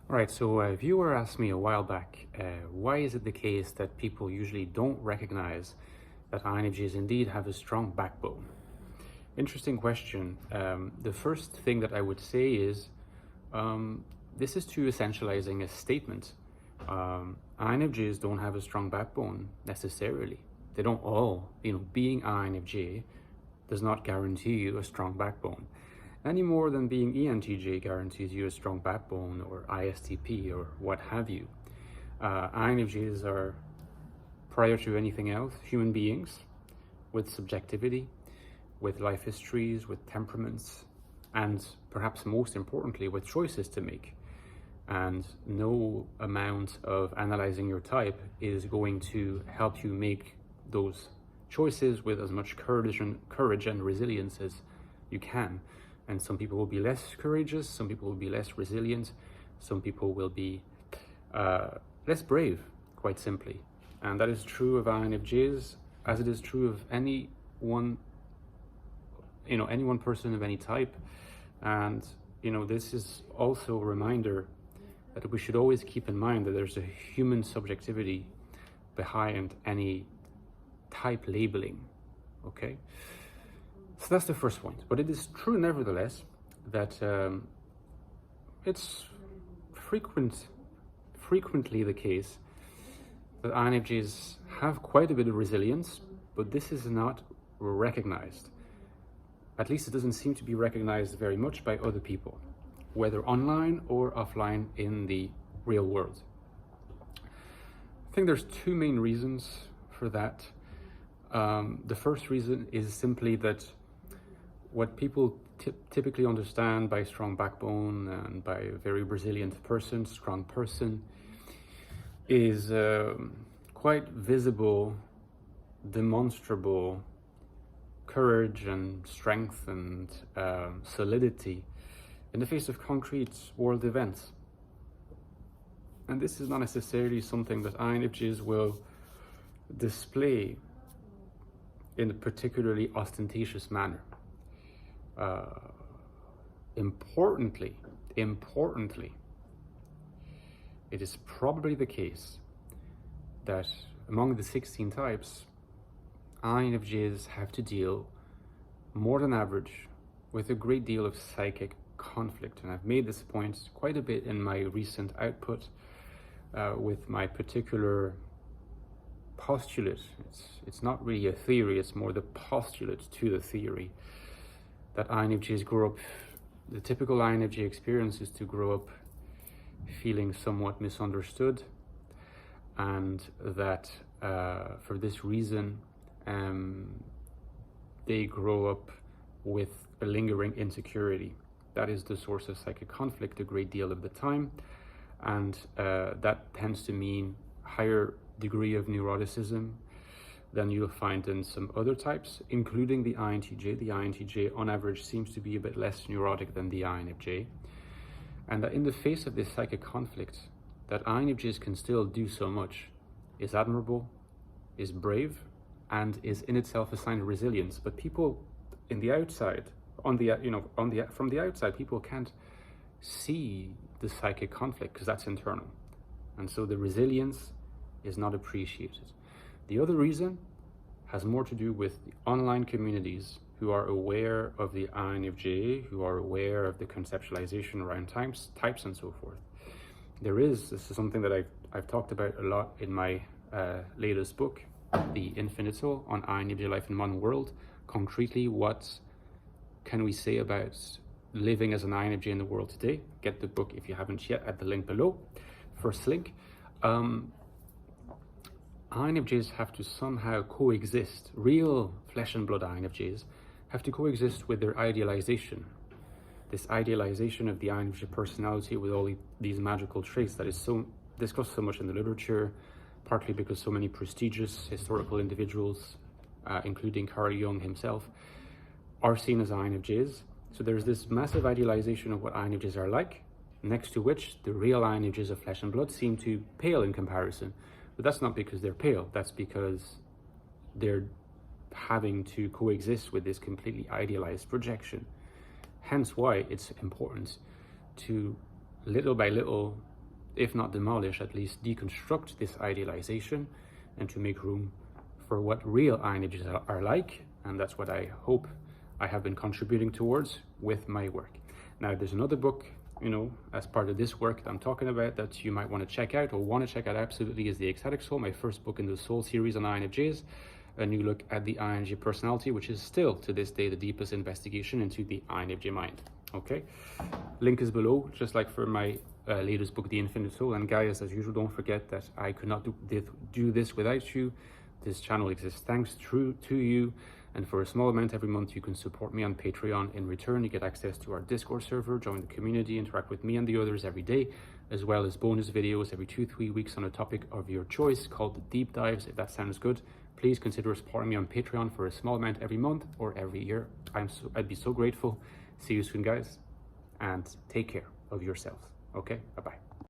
All right, so a viewer asked me a while back, why is it the case that people usually don't recognize that INFJs indeed have a strong backbone? Interesting question. The first thing that I would say is this is too essentializing a statement. INFJs don't have a strong backbone necessarily. They don't all, being INFJ does not guarantee you a strong backbone any more than being ENTJ guarantees you a strong backbone, or ISTP, or what have you. INFJs are, prior to anything else, human beings with subjectivity, with life histories, with temperaments, and perhaps most importantly, with choices to make. And no amount of analyzing your type is going to help you make those choices with as much courage and resilience as you can. And some people will be less courageous, some people will be less resilient, some people will be less brave, quite simply. And that is true of INFJs, as it is true of any one person of any type. And this is also a reminder that we should always keep in mind that there's a human subjectivity behind any type labeling. Okay. So that's the first point. But it is true, nevertheless, that it's frequently the case that INFJs have quite a bit of resilience, but this is not recognized. At least it doesn't seem to be recognized very much by other people, whether online or offline in the real world. I think there's two main reasons for that. The first reason is simply that what people typically understand by strong backbone and by a very resilient person, strong person, is quite visible, demonstrable courage and strength and solidity in the face of concrete world events. And this is not necessarily something that INFJs will display in a particularly ostentatious manner. Importantly, it is probably the case that among the 16 types, INFJs have to deal more than average with a great deal of psychic conflict. And I've made this point quite a bit in my recent output with my particular postulate. It's not really a theory, it's more the postulate to the theory that INFJs grow up. The typical INFJ experience is to grow up feeling somewhat misunderstood, and that for this reason they grow up with a lingering insecurity. That is the source of psychic conflict a great deal of the time, and that tends to mean higher degree of neuroticism than you'll find in some other types, including the INTJ. The INTJ on average seems to be a bit less neurotic than the INFJ. And that in the face of this psychic conflict, that INFJs can still do so much is admirable, is brave, and is in itself a sign of resilience. But people in the outside, from the outside, people can't see the psychic conflict because that's internal. And so the resilience is not appreciated. The other reason has more to do with the online communities who are aware of the INFJ, who are aware of the conceptualization around types and so forth. This is something that I've talked about a lot in my latest book, The Infinite Soul, on INFJ Life in Modern World. Concretely, what can we say about living as an INFJ in the world today? Get the book if you haven't yet at the link below, first link. INFJs have to somehow coexist. Real flesh and blood INFJs have to coexist with their idealization. This idealization of the INFJ personality with all these magical traits that is so discussed so much in the literature, partly because so many prestigious historical individuals, including Carl Jung himself, are seen as INFJs. So there's this massive idealization of what INFJs are like, next to which the real INFJs of flesh and blood seem to pale in comparison. But that's not because they're pale, that's because they're having to coexist with this completely idealized projection. Hence why it's important to, little by little, if not demolish, at least deconstruct this idealization and to make room for what real INFJs are like. And that's what I hope I have been contributing towards with my work. Now, there's another book, you know, as part of this work that I'm talking about that you might want to check out, or want to check out absolutely, is the Ecstatic Soul, my first book in the Soul series on INFJs. A new look at the INFJ personality, which is still to this day the deepest investigation into the INFJ mind. Okay, link is below, just like for my latest book, The Infinite Soul. And guys, as usual, don't forget that I could not do this without you. This channel exists thanks to you, and for a small amount every month you can support me on Patreon. In return, you get access to our Discord server, join the community, interact with me and the others every day, as well as bonus videos every 2-3 weeks on a topic of your choice called Deep Dives. If that sounds good, please consider supporting me on Patreon for a small amount every month or every year. I'd be so grateful. See you soon, guys, and take care of yourselves. Okay, bye-bye.